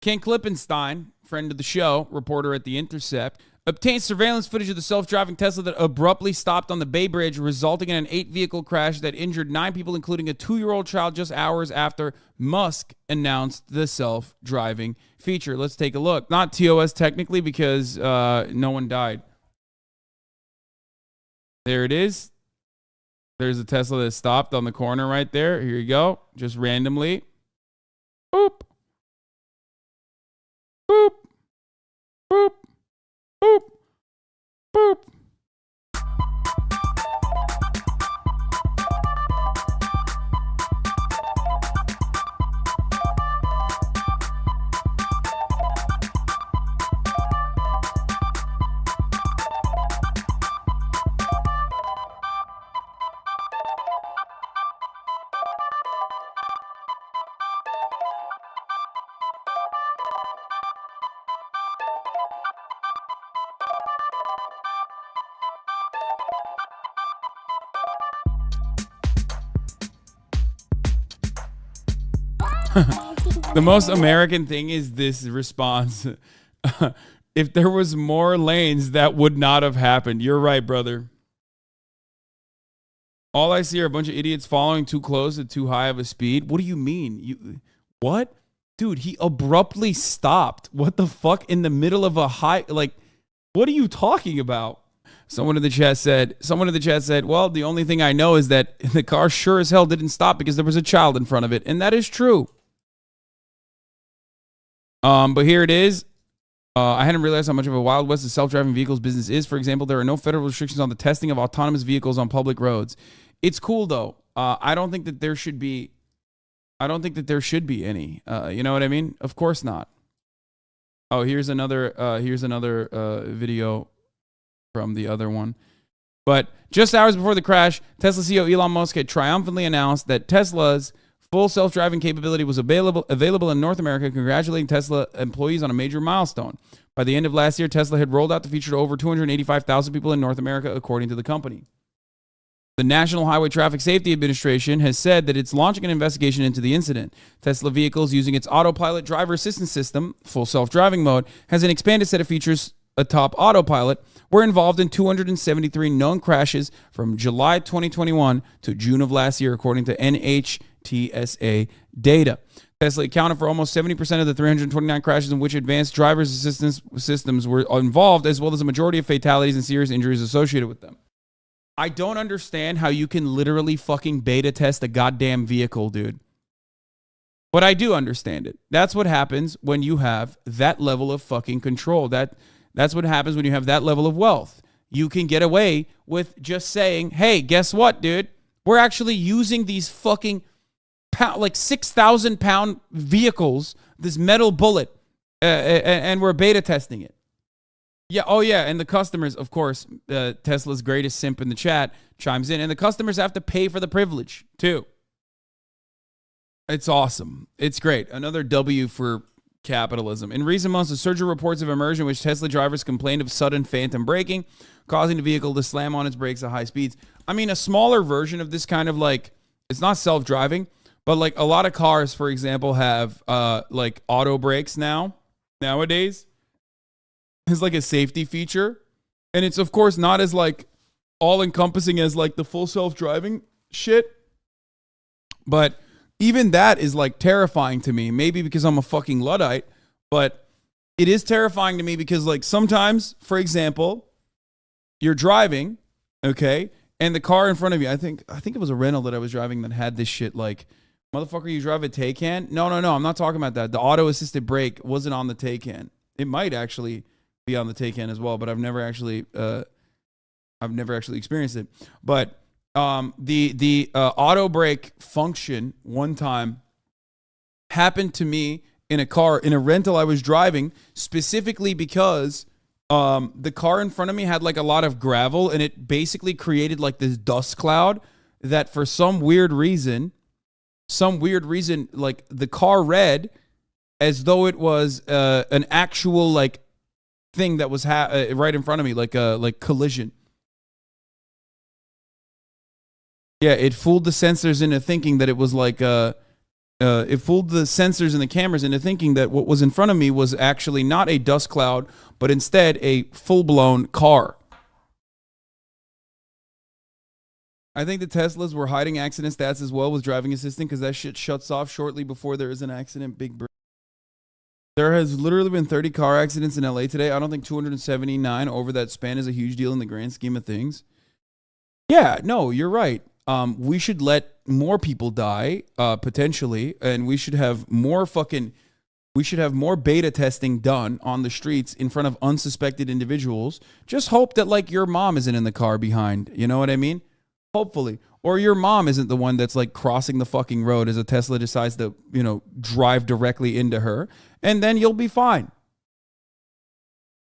Ken Klippenstein, friend of the show, reporter at The Intercept, obtained surveillance footage of the self-driving Tesla that abruptly stopped on the Bay Bridge, resulting in an 8-vehicle crash that injured 9 people, including a 2-year-old child, just hours after Musk announced the self-driving feature. Let's take a look. Not TOS technically because no one died. There it is. There's a Tesla that stopped on the corner right there. Here you go. Just randomly. Boop. Boop. Boop. Boop. Boop. The most American thing is this response. If there was more lanes, that would not have happened. You're right, brother. All I see are a bunch of idiots following too close at too high of a speed. What do you mean? What? Dude, he abruptly stopped. What the fuck? In the middle of a high, like, what are you talking about? Someone in the chat said, well, the only thing I know is that the car sure as hell didn't stop because there was a child in front of it. And that is true. But here it is. I hadn't realized how much of a Wild West the self-driving vehicles business is. For example, there are no federal restrictions on the testing of autonomous vehicles on public roads. It's cool though. I don't think that there should be any. You know what I mean? Of course not. Oh, here's another video from the other one. But just hours before the crash, Tesla CEO Elon Musk had triumphantly announced that Tesla's full self-driving capability was available in North America, congratulating Tesla employees on a major milestone. By the end of last year, Tesla had rolled out the feature to over 285,000 people in North America, according to the company. The National Highway Traffic Safety Administration has said that it's launching an investigation into the incident. Tesla vehicles using its autopilot driver assistance system, full self-driving mode, has an expanded set of features atop autopilot, were involved in 273 known crashes from July 2021 to June of last year, according to NHTSA data. Tesla accounted for almost 70% of the 329 crashes in which advanced driver's assistance systems were involved, as well as a majority of fatalities and serious injuries associated with them. I don't understand how you can literally fucking beta test a goddamn vehicle, dude. But I do understand it. That's what happens when you have that level of fucking control. That's what happens when you have that level of wealth. You can get away with just saying, hey, guess what, dude? We're actually using these fucking 6,000-pound vehicles, this metal bullet, and we're beta testing it. Yeah, oh yeah, and the customers, of course, Tesla's greatest simp in the chat chimes in, and the customers have to pay for the privilege, too. It's awesome. It's great. Another W for capitalism. In recent months, a surge of reports have emerged in which Tesla drivers complained of sudden phantom braking, causing the vehicle to slam on its brakes at high speeds. I mean, a smaller version of this kind of like, it's not self-driving, but like a lot of cars, for example, have like auto brakes nowadays. It's like a safety feature. And it's, of course, not as like all-encompassing as like the full self-driving shit. But even that is like terrifying to me. Maybe because I'm a fucking Luddite, but it is terrifying to me because like sometimes, for example, you're driving, okay, and the car in front of you, I think it was a rental that I was driving that had this shit like, motherfucker, you drive a Taycan? No, I'm not talking about that. The auto-assisted brake wasn't on the Taycan. It might actually be on the Taycan as well, but I've never actually experienced it. But the auto brake function one time happened to me in a car, in a rental I was driving, specifically because the car in front of me had like a lot of gravel, and it basically created like this dust cloud that for some weird reason, like the car read as though it was an actual like thing that was right in front of me, like collision. Yeah, it fooled the sensors into thinking that it was like an it fooled the sensors and the cameras into thinking that what was in front of me was actually not a dust cloud, but instead a full-blown car. I think the Teslas were hiding accident stats as well with driving assistant because that shit shuts off shortly before there is an accident. Big break. There has literally been 30 car accidents in LA today. I don't think 279 over that span is a huge deal in the grand scheme of things. Yeah, no, you're right. We should let more people die, potentially, and we should have more beta testing done on the streets in front of unsuspected individuals. Just hope that like your mom isn't in the car behind. You know what I mean? Hopefully. Or your mom isn't the one that's like crossing the fucking road as a Tesla decides to, drive directly into her. And then you'll be fine.